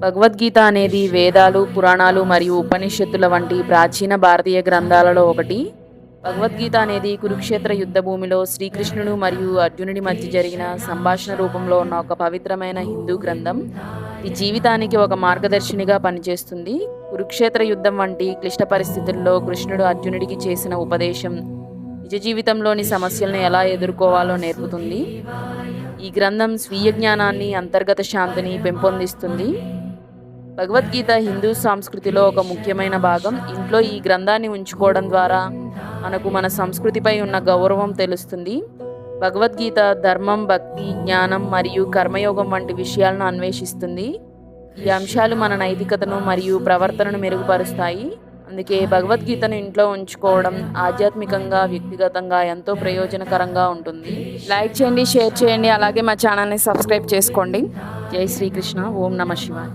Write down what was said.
భగవద్గీత అనేది వేదాలు, పురాణాలు మరియు ఉపనిషత్తుల వంటి ప్రాచీన భారతీయ గ్రంథాలలో ఒకటి. భగవద్గీత అనేది కురుక్షేత్ర యుద్ధ భూమిలో శ్రీకృష్ణుడు మరియు అర్జునుడి మధ్య జరిగిన సంభాషణ రూపంలో ఉన్న ఒక పవిత్రమైన హిందూ గ్రంథం. ఈ జీవితానికి ఒక మార్గదర్శినిగా పనిచేస్తుంది. కురుక్షేత్ర యుద్ధం వంటి క్లిష్ట పరిస్థితుల్లో కృష్ణుడు అర్జునుడికి చేసిన ఉపదేశం నిజ జీవితంలోని సమస్యలను ఎలా ఎదుర్కోవాలో నేర్పుతుంది. ఈ గ్రంథం స్వీయ జ్ఞానాన్ని, అంతర్గత శాంతిని పెంపొందిస్తుంది. భగవద్గీత హిందూ సంస్కృతిలో ఒక ముఖ్యమైన భాగం. ఇంట్లో ఈ గ్రంథాన్ని ఉంచుకోవడం ద్వారా మనకు మన సంస్కృతిపై ఉన్న గౌరవం తెలుస్తుంది. భగవద్గీత ధర్మం, భక్తి, జ్ఞానం మరియు కర్మయోగం వంటి విషయాలను అన్వేషిస్తుంది. ఈ అంశాలు మన నైతికతను మరియు ప్రవర్తనను మెరుగుపరుస్తాయి. అందుకే భగవద్గీతను ఇంట్లో ఉంచుకోవడం ఆధ్యాత్మికంగా, వ్యక్తిగతంగా ఎంతో ప్రయోజనకరంగా ఉంటుంది. లైక్ చేయండి, షేర్ చేయండి, అలాగే మా ఛానల్ని సబ్స్క్రైబ్ చేసుకోండి. జై శ్రీకృష్ణ. ఓం నమః శివాయ.